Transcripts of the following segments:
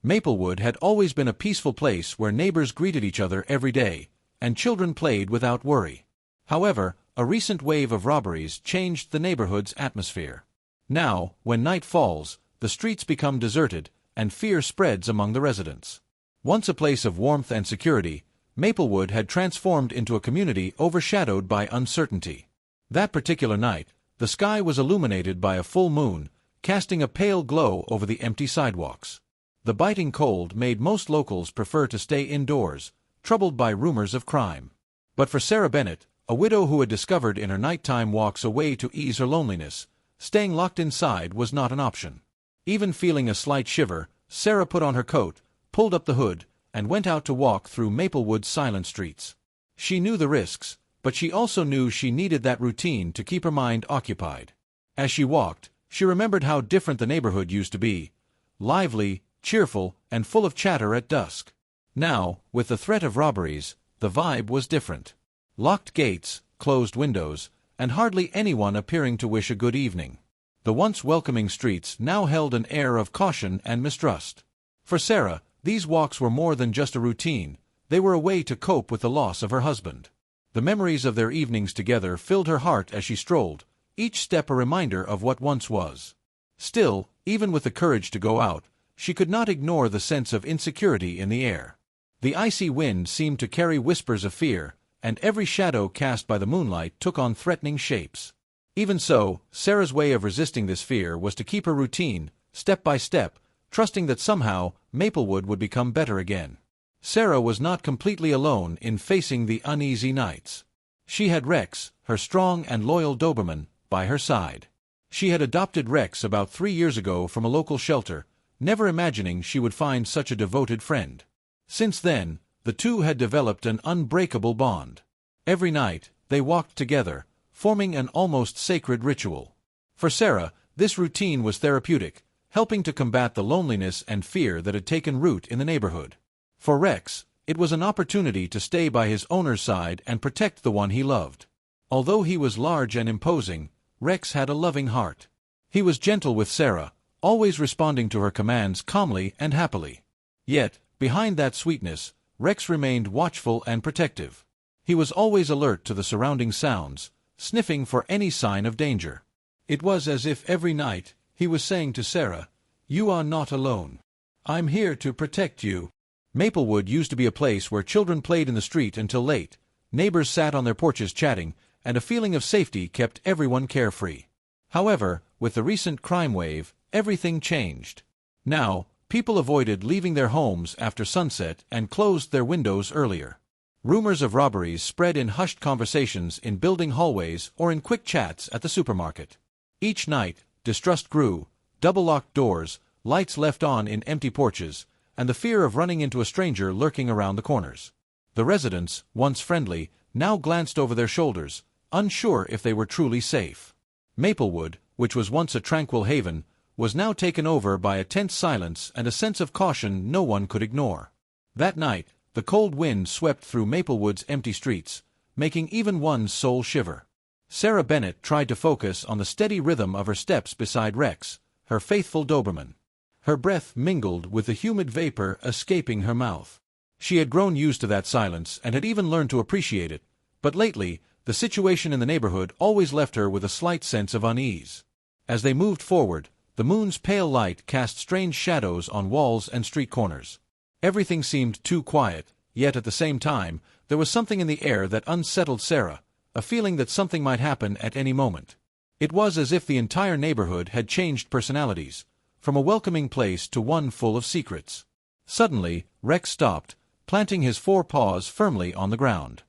Maplewood had always been a peaceful place where neighbors greeted each other every day, and children played without worry. However, a recent wave of robberies changed the neighborhood's atmosphere. Now, when night falls, the streets become deserted, and fear spreads among the residents. Once a place of warmth and security, Maplewood had transformed into a community overshadowed by uncertainty. That particular night, the sky was illuminated by a full moon, casting a pale glow over the empty sidewalks. The biting cold made most locals prefer to stay indoors, troubled by rumors of crime. But for Sarah Bennett, a widow who had discovered in her nighttime walks a way to ease her loneliness, staying locked inside was not an option. Even feeling a slight shiver, Sarah put on her coat, pulled up the hood, and went out to walk through Maplewood's silent streets. She knew the risks, but she also knew she needed that routine to keep her mind occupied. As she walked, she remembered how different the neighborhood used to be, lively, cheerful, and full of chatter at dusk. Now, with the threat of robberies, the vibe was different. Locked gates, closed windows, and hardly anyone appearing to wish a good evening. The once welcoming streets now held an air of caution and mistrust. For Sarah, these walks were more than just a routine, they were a way to cope with the loss of her husband. The memories of their evenings together filled her heart as she strolled, each step a reminder of what once was. Still, even with the courage to go out, she could not ignore the sense of insecurity in the air. The icy wind seemed to carry whispers of fear, and every shadow cast by the moonlight took on threatening shapes. Even so, Sarah's way of resisting this fear was to keep her routine, step by step, trusting that somehow Maplewood would become better again. Sarah was not completely alone in facing the uneasy nights. She had Rex, her strong and loyal Doberman, by her side. She had adopted Rex about 3 years ago from a local shelter, never imagining she would find such a devoted friend. Since then, the two had developed an unbreakable bond. Every night, they walked together, forming an almost sacred ritual. For Sarah, this routine was therapeutic, helping to combat the loneliness and fear that had taken root in the neighborhood. For Rex, it was an opportunity to stay by his owner's side and protect the one he loved. Although he was large and imposing, Rex had a loving heart. He was gentle with Sarah, always responding to her commands calmly and happily. Yet, behind that sweetness, Rex remained watchful and protective. He was always alert to the surrounding sounds, sniffing for any sign of danger. It was as if every night, he was saying to Sarah, "You are not alone. I'm here to protect you." Maplewood used to be a place where children played in the street until late, neighbors sat on their porches chatting, and a feeling of safety kept everyone carefree. However, with the recent crime wave, everything changed. Now, people avoided leaving their homes after sunset and closed their windows earlier. Rumors of robberies spread in hushed conversations in building hallways or in quick chats at the supermarket. Each night, distrust grew, double-locked doors, lights left on in empty porches, and the fear of running into a stranger lurking around the corners. The residents, once friendly, now glanced over their shoulders, unsure if they were truly safe. Maplewood, which was once a tranquil haven, was now taken over by a tense silence and a sense of caution no one could ignore. That night, the cold wind swept through Maplewood's empty streets, making even one's soul shiver. Sarah Bennett tried to focus on the steady rhythm of her steps beside Rex, her faithful Doberman. Her breath mingled with the humid vapor escaping her mouth. She had grown used to that silence and had even learned to appreciate it, but lately, the situation in the neighborhood always left her with a slight sense of unease. As they moved forward, the moon's pale light cast strange shadows on walls and street corners. Everything seemed too quiet, yet at the same time, there was something in the air that unsettled Sarah, a feeling that something might happen at any moment. It was as if the entire neighborhood had changed personalities, from a welcoming place to one full of secrets. Suddenly, Rex stopped, planting his 4 paws firmly on the ground.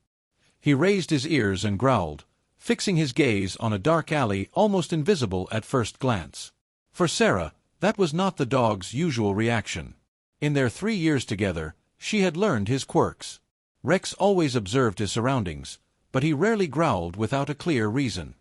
He raised his ears and growled, fixing his gaze on a dark alley almost invisible at first glance. For Sarah, that was not the dog's usual reaction. In their 3 years together, she had learned his quirks. Rex always observed his surroundings, but he rarely growled without a clear reason.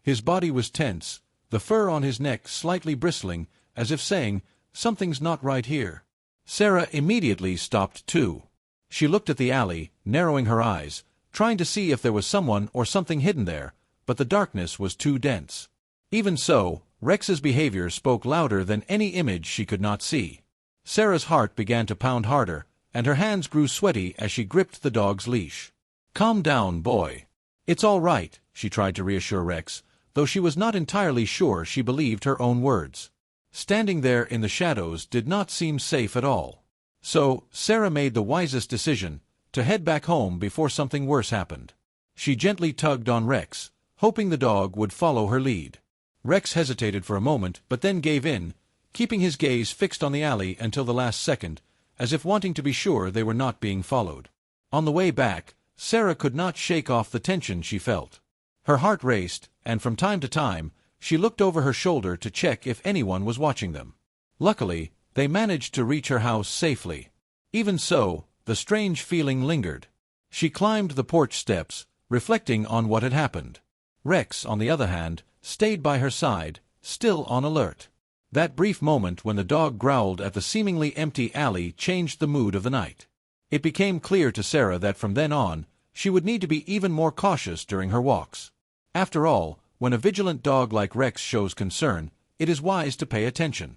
His body was tense, the fur on his neck slightly bristling, as if saying, "Something's not right here." Sarah immediately stopped too. She looked at the alley, narrowing her eyes, trying to see if there was someone or something hidden there, but the darkness was too dense. Even so, Rex's behavior spoke louder than any image she could not see. Sarah's heart began to pound harder, and her hands grew sweaty as she gripped the dog's leash. "Calm down, boy. It's all right," she tried to reassure Rex, though she was not entirely sure she believed her own words. Standing there in the shadows did not seem safe at all. So, Sarah made the wisest decision, to head back home before something worse happened. She gently tugged on Rex, hoping the dog would follow her lead. Rex hesitated for a moment but then gave in, keeping his gaze fixed on the alley until the last second, as if wanting to be sure they were not being followed. On the way back, Sarah could not shake off the tension she felt. Her heart raced, and from time to time, she looked over her shoulder to check if anyone was watching them. Luckily, they managed to reach her house safely. Even so, the strange feeling lingered. She climbed the porch steps, reflecting on what had happened. Rex, on the other hand, stayed by her side, still on alert. That brief moment when the dog growled at the seemingly empty alley changed the mood of the night. It became clear to Sarah that from then on, she would need to be even more cautious during her walks. After all, when a vigilant dog like Rex shows concern, it is wise to pay attention.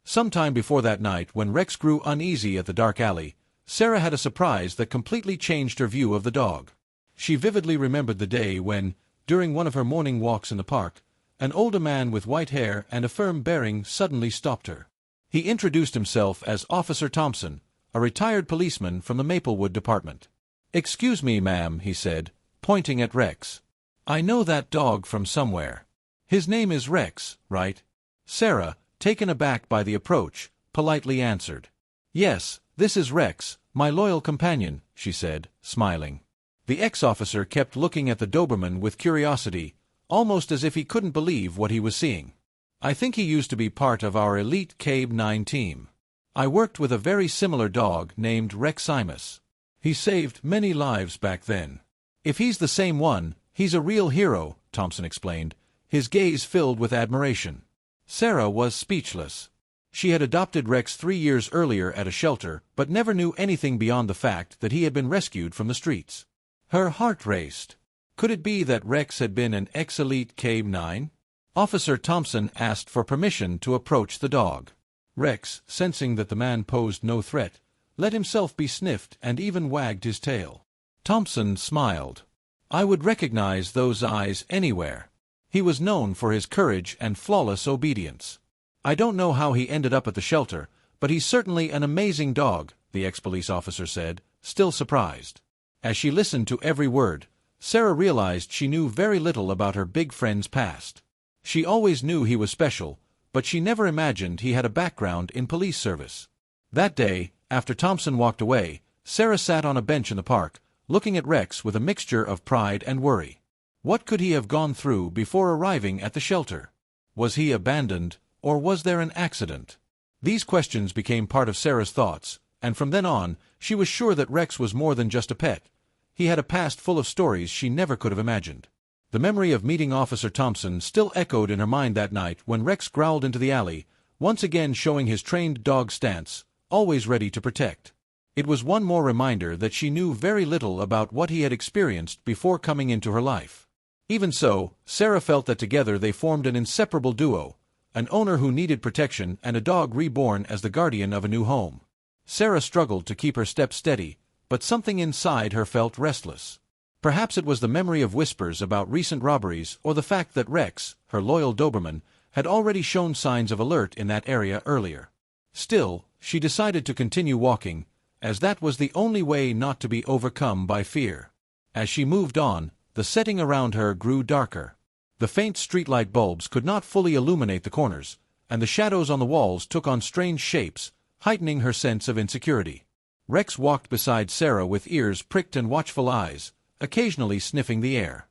Sometime before that night, when Rex grew uneasy at the dark alley, Sarah had a surprise that completely changed her view of the dog. She vividly remembered the day when, during one of her morning walks in the park, an older man with white hair and a firm bearing suddenly stopped her. He introduced himself as Officer Thompson, a retired policeman from the Maplewood department. "Excuse me, ma'am," he said, pointing at Rex. "I know that dog from somewhere. His name is Rex, right?" Sarah, taken aback by the approach, politely answered. "Yes, this is Rex, my loyal companion," she said, smiling. The ex-officer kept looking at the Doberman with curiosity, almost as if he couldn't believe what he was seeing. "I think he used to be part of our elite Cabe 9 team. I worked with a very similar dog named Reximus. He saved many lives back then." "If he's the same one, he's a real hero," Thompson explained, his gaze filled with admiration. Sarah was speechless. She had adopted Rex 3 years earlier at a shelter, but never knew anything beyond the fact that he had been rescued from the streets. Her heart raced. Could it be that Rex had been an ex-elite Cabe 9? Officer Thompson asked for permission to approach the dog. Rex, sensing that the man posed no threat, let himself be sniffed and even wagged his tail. Thompson smiled. "I would recognize those eyes anywhere." He was known for his courage and flawless obedience. "I don't know how he ended up at the shelter, but he's certainly an amazing dog," the ex-police officer said, still surprised. As she listened to every word, Sarah realized she knew very little about her big friend's past. She always knew he was special, but she never imagined he had a background in police service. That day, after Thompson walked away, Sarah sat on a bench in the park, looking at Rex with a mixture of pride and worry. What could he have gone through before arriving at the shelter? Was he abandoned, or was there an accident? These questions became part of Sarah's thoughts, and from then on, she was sure that Rex was more than just a pet. He had a past full of stories she never could have imagined. The memory of meeting Officer Thompson still echoed in her mind that night when Rex growled into the alley, once again showing his trained dog stance, always ready to protect. It was one more reminder that she knew very little about what he had experienced before coming into her life. Even so, Sarah felt that together they formed an inseparable duo, an owner who needed protection and a dog reborn as the guardian of a new home. Sarah struggled to keep her steps steady, but something inside her felt restless. Perhaps it was the memory of whispers about recent robberies or the fact that Rex, her loyal Doberman, had already shown signs of alert in that area earlier. Still, she decided to continue walking, as that was the only way not to be overcome by fear. As she moved on, the setting around her grew darker. The faint streetlight bulbs could not fully illuminate the corners, and the shadows on the walls took on strange shapes, heightening her sense of insecurity. Rex walked beside Sarah with ears pricked and watchful eyes, occasionally sniffing the air.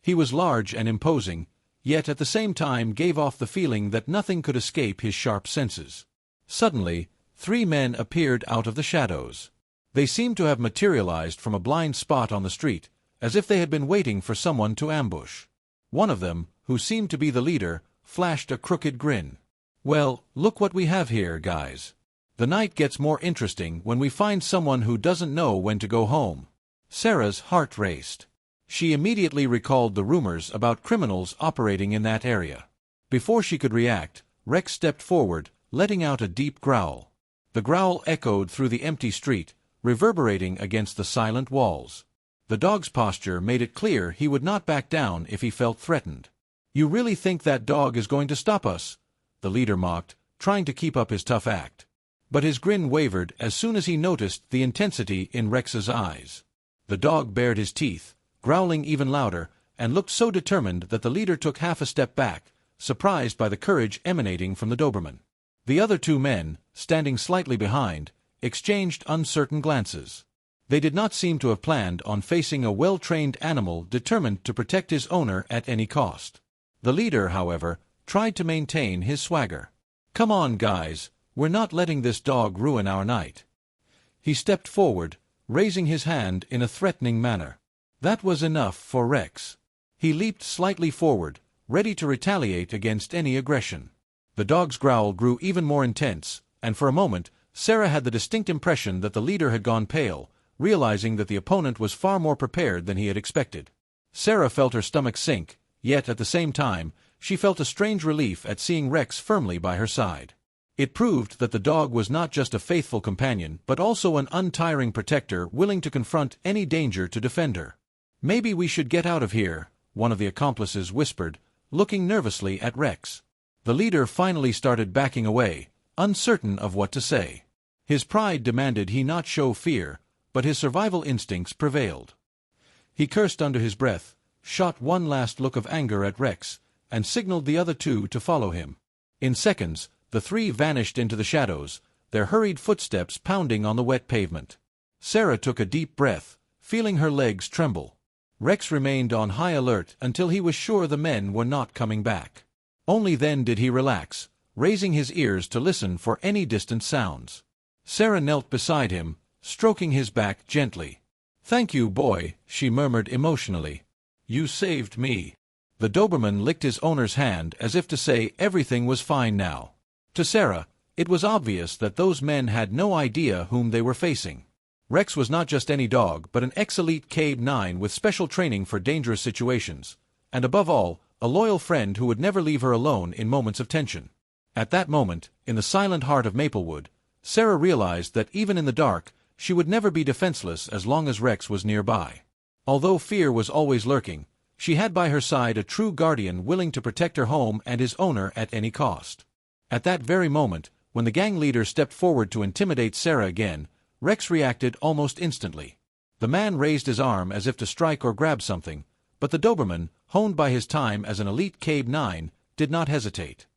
He was large and imposing, yet at the same time gave off the feeling that nothing could escape his sharp senses. Suddenly, 3 men appeared out of the shadows. They seemed to have materialized from a blind spot on the street, as if they had been waiting for someone to ambush. One of them, who seemed to be the leader, flashed a crooked grin. "Well, look what we have here, guys. The night gets more interesting when we find someone who doesn't know when to go home." Sarah's heart raced. She immediately recalled the rumors about criminals operating in that area. Before she could react, Rex stepped forward, letting out a deep growl. The growl echoed through the empty street, reverberating against the silent walls. The dog's posture made it clear he would not back down if he felt threatened. "You really think that dog is going to stop us?" the leader mocked, trying to keep up his tough act. But his grin wavered as soon as he noticed the intensity in Rex's eyes. The dog bared his teeth, growling even louder, and looked so determined that the leader took half a step back, surprised by the courage emanating from the Doberman. The other two men, standing slightly behind, exchanged uncertain glances. They did not seem to have planned on facing a well-trained animal determined to protect his owner at any cost. The leader, however, tried to maintain his swagger. "Come on, guys, we're not letting this dog ruin our night." He stepped forward, raising his hand in a threatening manner. That was enough for Rex. He leaped slightly forward, ready to retaliate against any aggression. The dog's growl grew even more intense, and for a moment, Sarah had the distinct impression that the leader had gone pale, realizing that the opponent was far more prepared than he had expected. Sarah felt her stomach sink, yet at the same time, she felt a strange relief at seeing Rex firmly by her side. It proved that the dog was not just a faithful companion but also an untiring protector willing to confront any danger to defend her. "Maybe we should get out of here," one of the accomplices whispered, looking nervously at Rex. The leader finally started backing away, uncertain of what to say. His pride demanded he not show fear, but his survival instincts prevailed. He cursed under his breath, shot one last look of anger at Rex, and signaled the other two to follow him. In seconds, the three vanished into the shadows, their hurried footsteps pounding on the wet pavement. Sarah took a deep breath, feeling her legs tremble. Rex remained on high alert until he was sure the men were not coming back. Only then did he relax, raising his ears to listen for any distant sounds. Sarah knelt beside him, stroking his back gently. "Thank you, boy," she murmured emotionally. "You saved me." The Doberman licked his owner's hand as if to say everything was fine now. To Sarah, it was obvious that those men had no idea whom they were facing. Rex was not just any dog but an ex-elite Cabe-9 with special training for dangerous situations, and above all, a loyal friend who would never leave her alone in moments of tension. At that moment, in the silent heart of Maplewood, Sarah realized that even in the dark, she would never be defenseless as long as Rex was nearby. Although fear was always lurking, she had by her side a true guardian willing to protect her home and his owner at any cost. At that very moment, when the gang leader stepped forward to intimidate Sarah again, Rex reacted almost instantly. The man raised his arm as if to strike or grab something, but the Doberman, honed by his time as an elite Cabe-9, did not hesitate.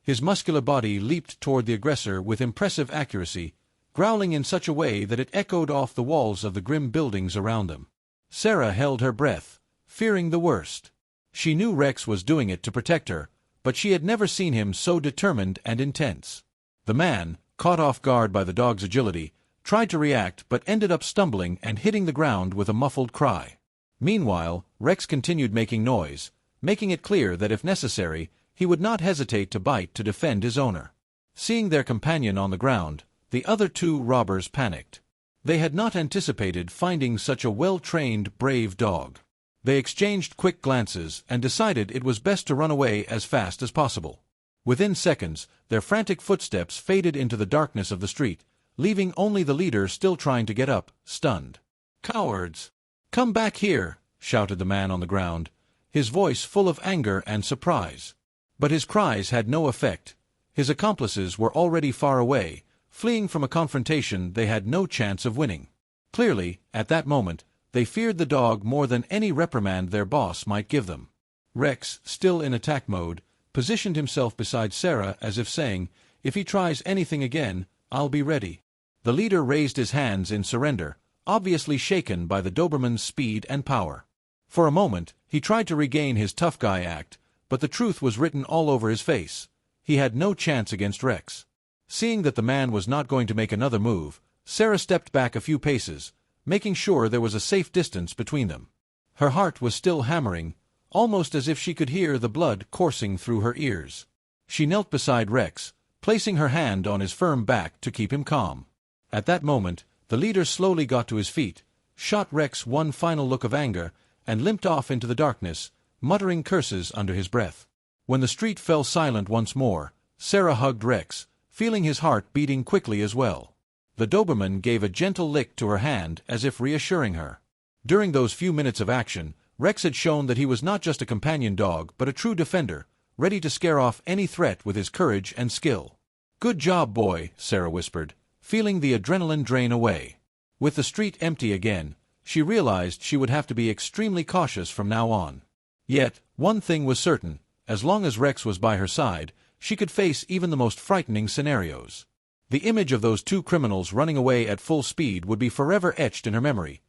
His muscular body leaped toward the aggressor with impressive accuracy, growling in such a way that it echoed off the walls of the grim buildings around them. Sarah held her breath, fearing the worst. She knew Rex was doing it to protect her, but she had never seen him so determined and intense. The man, caught off guard by the dog's agility, tried to react but ended up stumbling and hitting the ground with a muffled cry. Meanwhile, Rex continued making noise, making it clear that if necessary, he would not hesitate to bite to defend his owner. Seeing their companion on the ground, the other two robbers panicked. They had not anticipated finding such a well-trained, brave dog. They exchanged quick glances and decided it was best to run away as fast as possible. Within seconds, their frantic footsteps faded into the darkness of the street, leaving only the leader still trying to get up, stunned. "Cowards! Come back here!" shouted the man on the ground, his voice full of anger and surprise. But his cries had no effect. His accomplices were already far away, fleeing from a confrontation they had no chance of winning. Clearly, at that moment, they feared the dog more than any reprimand their boss might give them. Rex, still in attack mode, positioned himself beside Sarah as if saying, "If he tries anything again, I'll be ready." The leader raised his hands in surrender, obviously shaken by the Doberman's speed and power. For a moment, he tried to regain his tough guy act, but the truth was written all over his face. He had no chance against Rex. Seeing that the man was not going to make another move, Sarah stepped back a few paces, making sure there was a safe distance between them. Her heart was still hammering, almost as if she could hear the blood coursing through her ears. She knelt beside Rex, placing her hand on his firm back to keep him calm. At that moment, the leader slowly got to his feet, shot Rex one final look of anger, and limped off into the darkness, muttering curses under his breath. When the street fell silent once more, Sarah hugged Rex, feeling his heart beating quickly as well. The Doberman gave a gentle lick to her hand as if reassuring her. During those few minutes of action, Rex had shown that he was not just a companion dog but a true defender, ready to scare off any threat with his courage and skill. "Good job, boy," Sarah whispered, feeling the adrenaline drain away. With the street empty again, she realized she would have to be extremely cautious from now on. Yet, one thing was certain: as long as Rex was by her side, she could face even the most frightening scenarios. The image of those two criminals running away at full speed would be forever etched in her memory,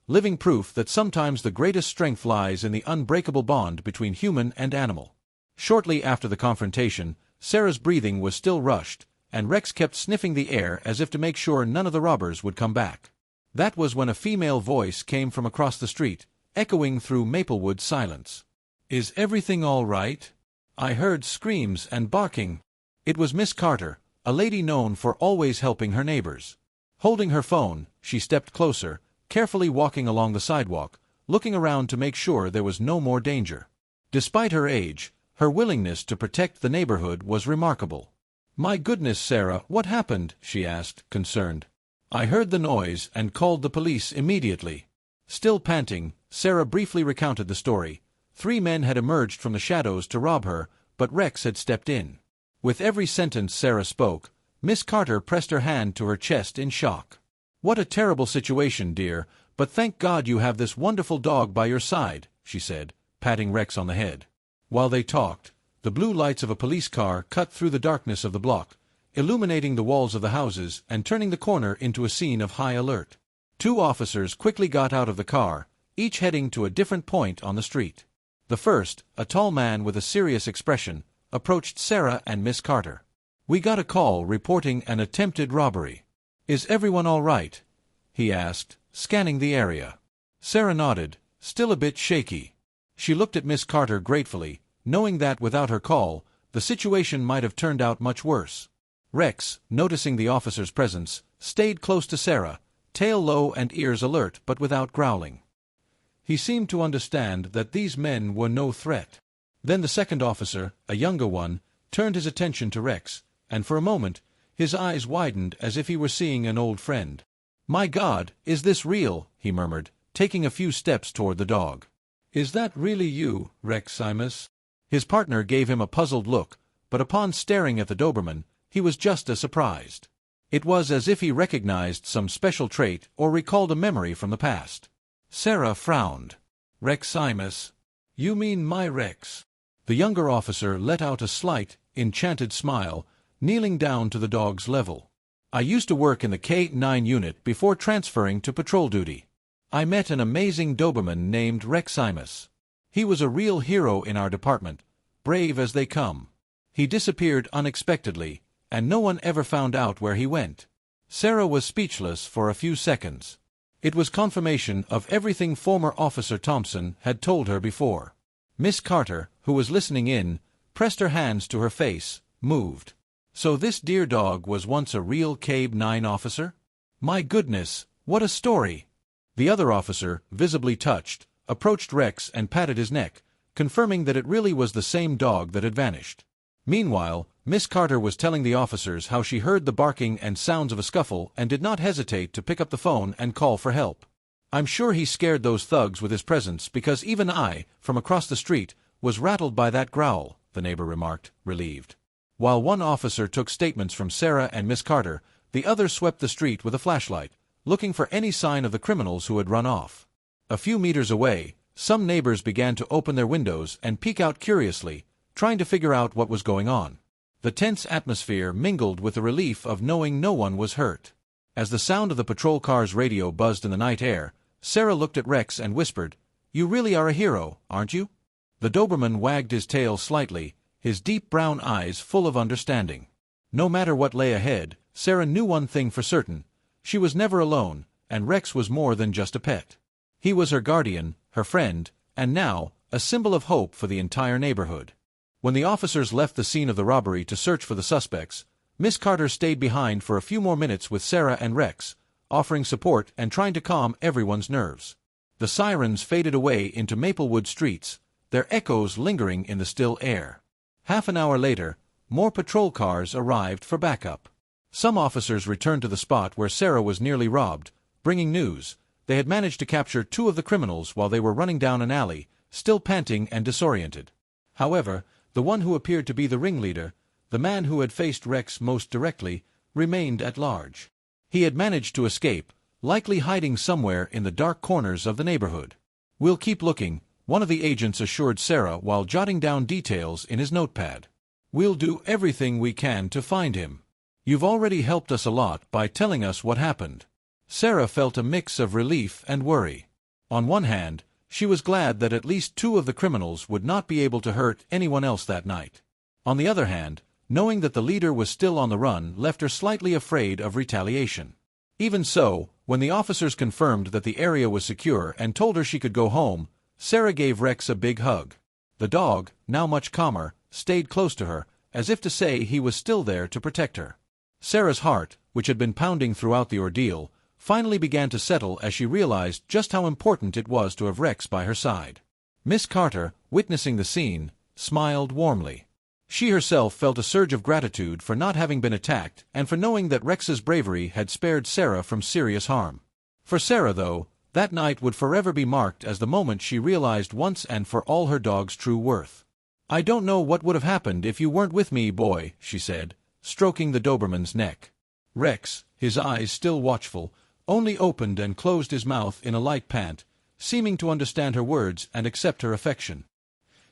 living proof that sometimes the greatest strength lies in the unbreakable bond between human and animal. Shortly after the confrontation, Sarah's breathing was still rushed, and Rex kept sniffing the air as if to make sure none of the robbers would come back. That was when a female voice came from across the street, echoing through Maplewood's silence. "Is everything all right? I heard screams and barking." It was Miss Carter, a lady known for always helping her neighbors. Holding her phone, she stepped closer, carefully walking along the sidewalk, looking around to make sure there was no more danger. Despite her age, her willingness to protect the neighborhood was remarkable. "My goodness, Sarah, what happened?" she asked, concerned. "I heard the noise and called the police immediately." Still panting, Sarah briefly recounted the story. 3 men had emerged from the shadows to rob her, but Rex had stepped in. With every sentence Sarah spoke, Miss Carter pressed her hand to her chest in shock. "What a terrible situation, dear, but thank God you have this wonderful dog by your side," she said, patting Rex on the head. While they talked, the blue lights of a police car cut through the darkness of the block, illuminating the walls of the houses and turning the corner into a scene of high alert. 2 officers quickly got out of the car, each heading to a different point on the street. The first, a tall man with a serious expression, approached Sarah and Miss Carter. "We got a call reporting an attempted robbery. Is everyone all right?" he asked, scanning the area. Sarah nodded, still a bit shaky. She looked at Miss Carter gratefully, knowing that without her call, the situation might have turned out much worse. Rex, noticing the officer's presence, stayed close to Sarah, tail low and ears alert but without growling. He seemed to understand that these men were no threat. Then the second officer, a younger one, turned his attention to Rex, and for a moment, his eyes widened as if he were seeing an old friend. "My God, is this real?" he murmured, taking a few steps toward the dog. "Is that really you, Rex Simus?" His partner gave him a puzzled look, but upon staring at the Doberman, he was just as surprised. It was as if he recognized some special trait or recalled a memory from the past. Sarah frowned. "Rex Simus? You mean my Rex?" The younger officer let out a slight, enchanted smile, kneeling down to the dog's level. "I used to work in the K-9 unit before transferring to patrol duty. I met an amazing Doberman named Rex Simus. He was a real hero in our department, brave as they come. He disappeared unexpectedly, and no one ever found out where he went." Sarah was speechless for a few seconds. It was confirmation of everything former Officer Thompson had told her before. Miss Carter, who was listening in, pressed her hands to her face, moved. So this dear dog was once a real K-9 officer? My goodness, what a story! The other officer, visibly touched, approached Rex and patted his neck, confirming that it really was the same dog that had vanished. Meanwhile, Miss Carter was telling the officers how she heard the barking and sounds of a scuffle and did not hesitate to pick up the phone and call for help. "I'm sure he scared those thugs with his presence because even I, from across the street, was rattled by that growl," the neighbor remarked, relieved. While one officer took statements from Sarah and Miss Carter, the other swept the street with a flashlight, looking for any sign of the criminals who had run off. A few meters away, some neighbors began to open their windows and peek out curiously, trying to figure out what was going on. The tense atmosphere mingled with the relief of knowing no one was hurt. As the sound of the patrol car's radio buzzed in the night air, Sarah looked at Rex and whispered, "You really are a hero, aren't you?" The Doberman wagged his tail slightly, his deep brown eyes full of understanding. No matter what lay ahead, Sarah knew one thing for certain: she was never alone, and Rex was more than just a pet. He was her guardian, her friend, and now, a symbol of hope for the entire neighborhood. When the officers left the scene of the robbery to search for the suspects, Miss Carter stayed behind for a few more minutes with Sarah and Rex, offering support and trying to calm everyone's nerves. The sirens faded away into Maplewood streets, their echoes lingering in the still air. Half an hour later, more patrol cars arrived for backup. Some officers returned to the spot where Sarah was nearly robbed, bringing news. They had managed to capture 2 of the criminals while they were running down an alley, still panting and disoriented. However, the one who appeared to be the ringleader, the man who had faced Rex most directly, remained at large. He had managed to escape, likely hiding somewhere in the dark corners of the neighborhood. "We'll keep looking," one of the agents assured Sarah while jotting down details in his notepad. "We'll do everything we can to find him. You've already helped us a lot by telling us what happened." Sarah felt a mix of relief and worry. On one hand, she was glad that at least 2 of the criminals would not be able to hurt anyone else that night. On the other hand, knowing that the leader was still on the run left her slightly afraid of retaliation. Even so, when the officers confirmed that the area was secure and told her she could go home, Sarah gave Rex a big hug. The dog, now much calmer, stayed close to her, as if to say he was still there to protect her. Sarah's heart, which had been pounding throughout the ordeal, finally began to settle as she realized just how important it was to have Rex by her side. Miss Carter, witnessing the scene, smiled warmly. She herself felt a surge of gratitude for not having been attacked and for knowing that Rex's bravery had spared Sarah from serious harm. For Sarah, though, that night would forever be marked as the moment she realized once and for all her dog's true worth. "I don't know what would have happened if you weren't with me, boy," she said, stroking the Doberman's neck. Rex, his eyes still watchful, only opened and closed his mouth in a light pant, seeming to understand her words and accept her affection.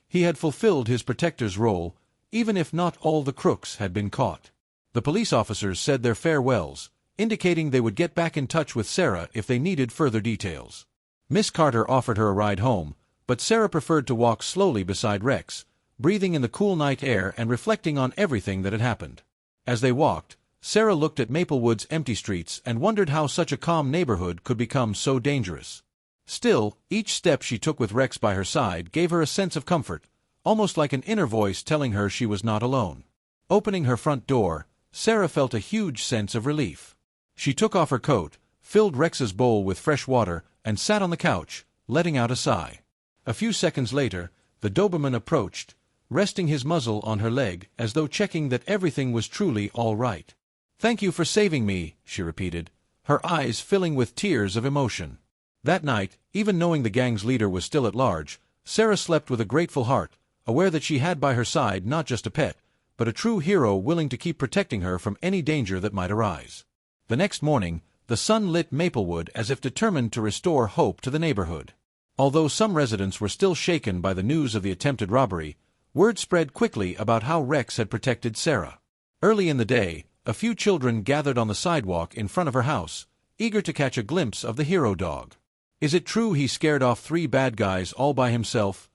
He had fulfilled his protector's role, even if not all the crooks had been caught. The police officers said their farewells, indicating they would get back in touch with Sarah if they needed further details. Miss Carter offered her a ride home, but Sarah preferred to walk slowly beside Rex, breathing in the cool night air and reflecting on everything that had happened. As they walked, Sarah looked at Maplewood's empty streets and wondered how such a calm neighborhood could become so dangerous. Still, each step she took with Rex by her side gave her a sense of comfort, almost like an inner voice telling her she was not alone. Opening her front door, Sarah felt a huge sense of relief. She took off her coat, filled Rex's bowl with fresh water, and sat on the couch, letting out a sigh. A few seconds later, the Doberman approached, resting his muzzle on her leg as though checking that everything was truly all right. "Thank you for saving me," she repeated, her eyes filling with tears of emotion. That night, even knowing the gang's leader was still at large, Sarah slept with a grateful heart, aware that she had by her side not just a pet, but a true hero willing to keep protecting her from any danger that might arise. The next morning, the sun lit Maplewood as if determined to restore hope to the neighborhood. Although some residents were still shaken by the news of the attempted robbery, word spread quickly about how Rex had protected Sarah. Early in the day, a few children gathered on the sidewalk in front of her house, eager to catch a glimpse of the hero dog. "Is it true he scared off 3 bad guys all by himself?"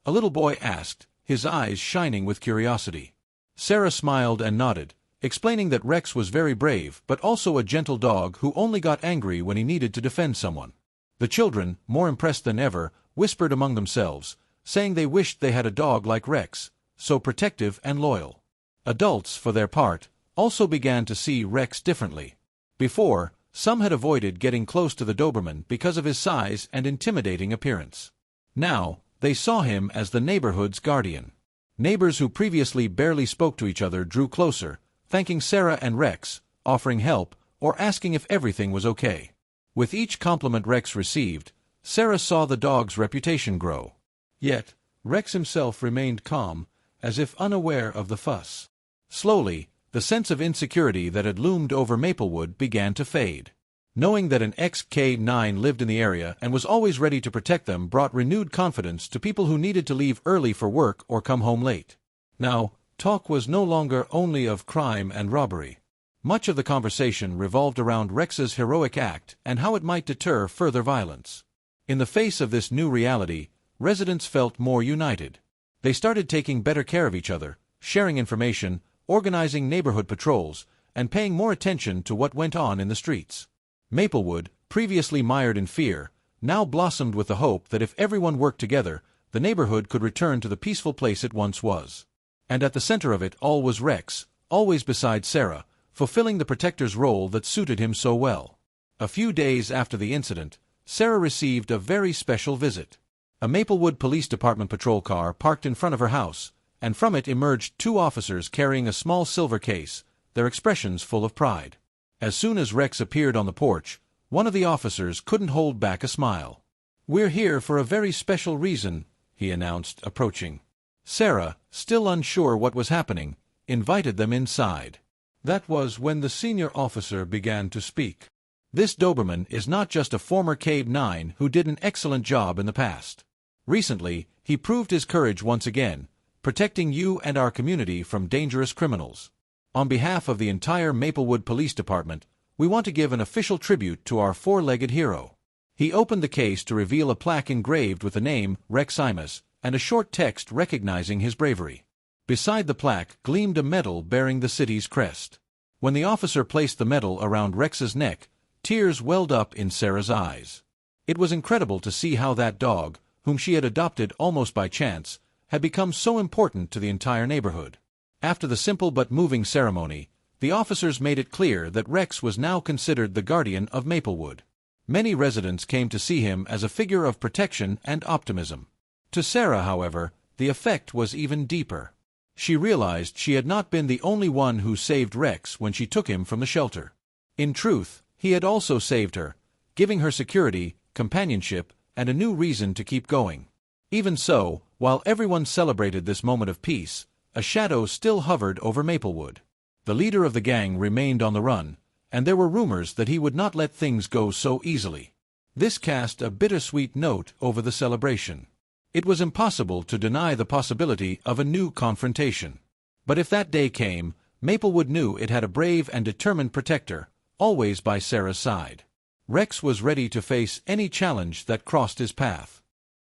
a little boy asked, his eyes shining with curiosity. Sarah smiled and nodded, explaining that Rex was very brave but also a gentle dog who only got angry when he needed to defend someone. The children, more impressed than ever, whispered among themselves, saying they wished they had a dog like Rex, so protective and loyal. Adults, for their part, also began to see Rex differently. Before, some had avoided getting close to the Doberman because of his size and intimidating appearance. Now, they saw him as the neighborhood's guardian. Neighbors who previously barely spoke to each other drew closer, thanking Sarah and Rex, offering help, or asking if everything was okay. With each compliment Rex received, Sarah saw the dog's reputation grow. Yet, Rex himself remained calm, as if unaware of the fuss. Slowly, the sense of insecurity that had loomed over Maplewood began to fade. Knowing that an XK9 lived in the area and was always ready to protect them brought renewed confidence to people who needed to leave early for work or come home late. Now, talk was no longer only of crime and robbery. Much of the conversation revolved around Rex's heroic act and how it might deter further violence. In the face of this new reality, residents felt more united. They started taking better care of each other, sharing information, organizing neighborhood patrols, and paying more attention to what went on in the streets. Maplewood, previously mired in fear, now blossomed with the hope that if everyone worked together, the neighborhood could return to the peaceful place it once was. And at the center of it all was Rex, always beside Sarah, fulfilling the protector's role that suited him so well. A few days after the incident, Sarah received a very special visit. A Maplewood Police Department patrol car parked in front of her house, and from it emerged two officers carrying a small silver case, their expressions full of pride. As soon as Rex appeared on the porch, one of the officers couldn't hold back a smile. "We're here for a very special reason," he announced, approaching. Sarah, still unsure what was happening, invited them inside. That was when the senior officer began to speak. "This Doberman is not just a former K-9 who did an excellent job in the past. Recently, he proved his courage once again, protecting you and our community from dangerous criminals. On behalf of the entire Maplewood Police Department, we want to give an official tribute to our four-legged hero." He opened the case to reveal a plaque engraved with the name Rex Imus and a short text recognizing his bravery. Beside the plaque gleamed a medal bearing the city's crest. When the officer placed the medal around Rex's neck, tears welled up in Sarah's eyes. It was incredible to see how that dog, whom she had adopted almost by chance, had become so important to the entire neighborhood. After the simple but moving ceremony, the officers made it clear that Rex was now considered the guardian of Maplewood. Many residents came to see him as a figure of protection and optimism. To Sarah, however, the effect was even deeper. She realized she had not been the only one who saved Rex when she took him from the shelter. In truth, he had also saved her, giving her security, companionship, and a new reason to keep going. Even so, while everyone celebrated this moment of peace, a shadow still hovered over Maplewood. The leader of the gang remained on the run, and there were rumors that he would not let things go so easily. This cast a bittersweet note over the celebration. It was impossible to deny the possibility of a new confrontation. But if that day came, Maplewood knew it had a brave and determined protector, always by Sarah's side. Rex was ready to face any challenge that crossed his path.